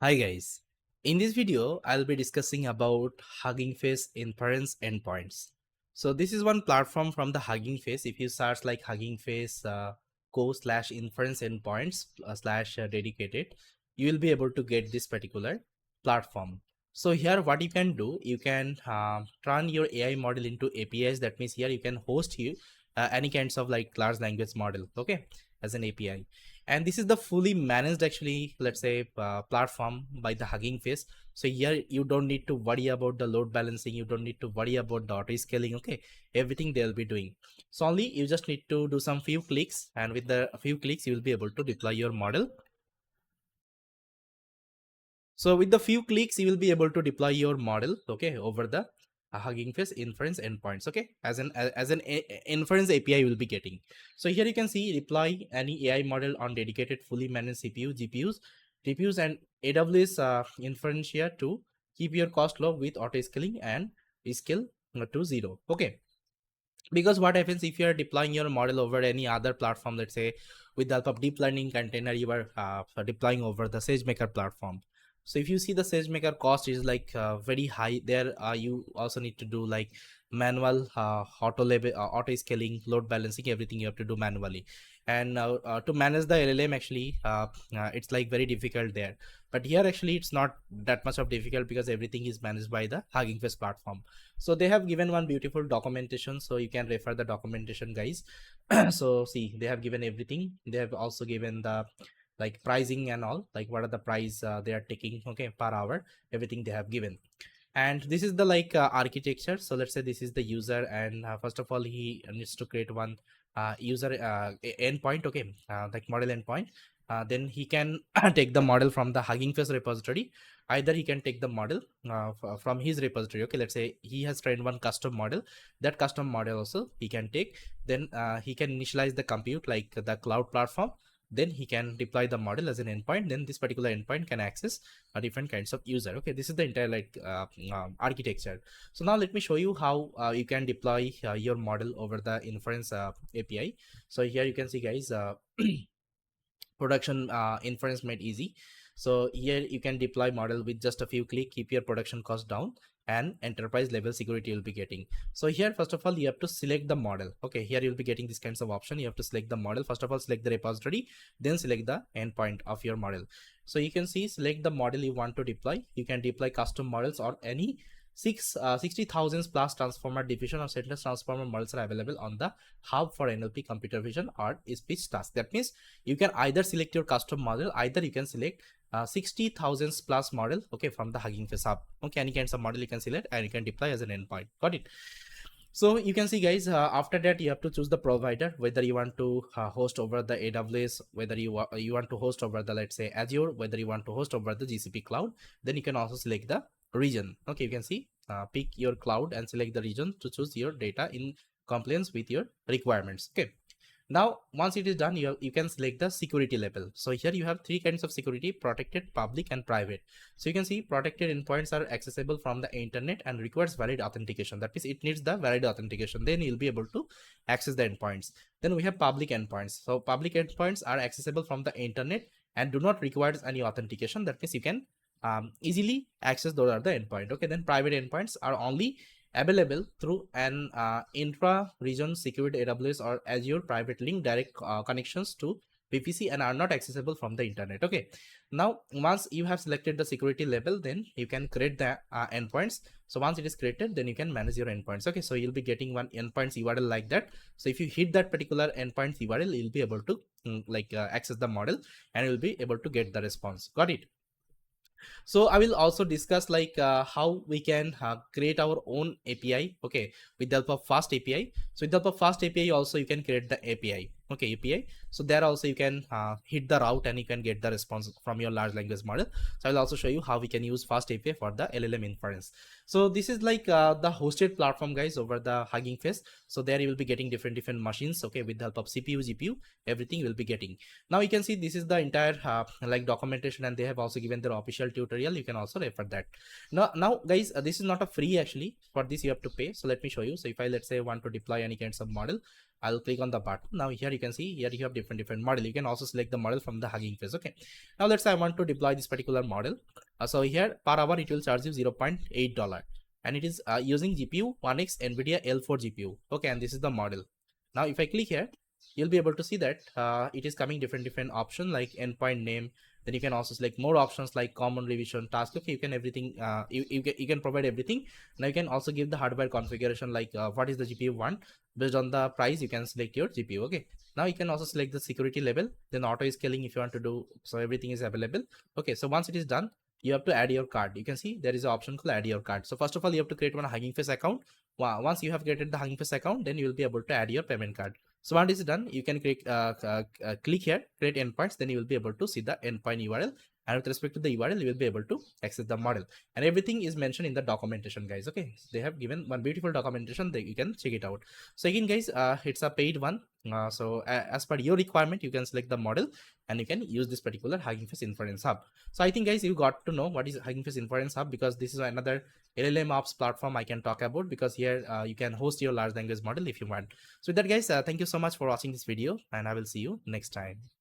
Hi guys, in this video I'll be discussing about Hugging Face Inference Endpoints. So this is one platform from the Hugging Face. If you search like Hugging Face co/inference endpoints slash dedicated, you will be able to get this particular platform. So here what you can do, you can turn your AI model into APIs. That means here you can host any kinds of like large language model, okay, as an API. And this is the fully managed actually, let's say platform by the Hugging Face. So here you don't need to worry about the load balancing, you don't need to worry about the auto scaling, okay, everything they'll be doing. So only you just need to do some few clicks, and with the few clicks you will be able to deploy your model. So with the few clicks, you will be able to deploy your model, okay, over the Hugging Face Inference Endpoints, okay, as an inference API you will be getting. So here you can see deploy any AI model on dedicated fully managed CPU, GPUs, TPUs, and AWS inference here to keep your cost low with auto scaling and scale to 0. Okay, because what happens if you are deploying your model over any other platform, let's say with the help of deep learning container you are deploying over the SageMaker platform. So if you see the SageMaker cost is like very high there, you also need to do like manual auto scaling, load balancing, everything you have to do manually. And to manage the LLM actually it's like very difficult there, but here actually it's not that much of difficult because everything is managed by the Hugging Face platform. So they have given one beautiful documentation, so you can refer the documentation, guys. So see, they have given everything. They have also given the like pricing and all, like what are the price they are taking, okay, per hour, everything they have given. And this is the like architecture. So let's say this is the user, and first of all he needs to create one user endpoint, okay, like model endpoint. Then he can take the model from the Hugging Face repository. Either he can take the model from his repository, okay, let's say he has trained one custom model, that custom model also he can take. Then he can initialize the compute like the cloud platform. Then he can deploy the model as an endpoint. Then this particular endpoint can access different kinds of user. Okay, this is the entire like architecture. So now let me show you how you can deploy your model over the inference API. So here you can see, guys, production inference made easy. So here you can deploy model with just a few click, keep your production cost down, and enterprise level security you'll be getting. So here first of all you have to select the model. Okay, here you'll be getting these kinds of option. You have to select the model. First of all select the repository, then select the endpoint of your model. So you can see select the model you want to deploy. You can deploy custom models or any 60,000 plus transformer diffusion or setless transformer models are available on the hub for NLP, computer vision, or speech task. That means you can either select your custom model, either you can select 60,000 plus model, okay, from the Hugging Face hub. Okay, any kinds of model you can select and you can deploy as an endpoint. Got it? So you can see, guys, after that you have to choose the provider, whether you want to host over the AWS, whether you want to host over the, let's say, Azure, whether you want to host over the GCP cloud. Then you can also select the region. Okay, you can see pick your cloud and select the region to choose your data in compliance with your requirements. Okay, now once it is done, you can select the security level. So here you have three kinds of security: protected, public, and private. So you can see protected endpoints are accessible from the internet and requires valid authentication. That means it needs the valid authentication, then you'll be able to access the endpoints. Then we have public endpoints. So public endpoints are accessible from the internet and do not require any authentication. That means you can easily access those are the endpoint. Okay, then private endpoints are only available through an intra-region secured AWS or Azure private link direct connections to VPC and are not accessible from the internet. Okay, now once you have selected the security level, then you can create the endpoints. So once it is created, then you can manage your endpoints. Okay, so you'll be getting one endpoints URL like that. So if you hit that particular endpoints URL, you'll be able to access the model and you'll be able to get the response. Got it? So I will also discuss like how we can create our own API, okay, with the help of fast API. So with the help of fast API also you can create the API, okay, API. So there also you can hit the route and you can get the response from your large language model. So I will also show you how we can use fast API for the LLM inference. So this is like the hosted platform, guys, over the Hugging Face. So there you will be getting different machines, okay, with the help of CPU, GPU, everything you will be getting. Now you can see this is the entire like documentation, and they have also given their official tutorial. You can also refer that. Now guys, this is not a free actually. For this you have to pay. So let me show you. So if I, let's say, want to deploy any kinds of model, I'll click on the button. Now here you can see here you have different model. You can also select the model from the Hugging Face. Okay, now let's say I want to deploy this particular model. So here per hour it will charge you $0.8, and it is using GPU 1x NVIDIA L4 GPU. Okay, and this is the model. Now if I click here, you'll be able to see that it is coming different option like endpoint name. Then you can also select more options like common revision task. Okay, you can everything you can provide everything. Now you can also give the hardware configuration like what is the GPU want. Based on the price you can select your GPU. Okay, now you can also select the security level, then auto scaling if you want to do, so everything is available. Okay, so once it is done, you have to add your card. You can see there is an option called add your card. So first of all you have to create one Hugging Face account. Once you have created the Hugging Face account, then you will be able to add your payment card. So once it is done, you can click here, create endpoints. Then you will be able to see the endpoint URL, and with respect to the URL, you will be able to access the model. And everything is mentioned in the documentation, guys. Okay, they have given one beautiful documentation that you can check it out. So again, guys, it's a paid one. So as per your requirement, you can select the model, and you can use this particular Hugging Face Inference Hub. So I think, guys, you got to know what is Hugging Face Inference Hub, because this is another LLMops platform I can talk about, because here you can host your large language model if you want. So with that, guys, thank you so much for watching this video, and I will see you next time.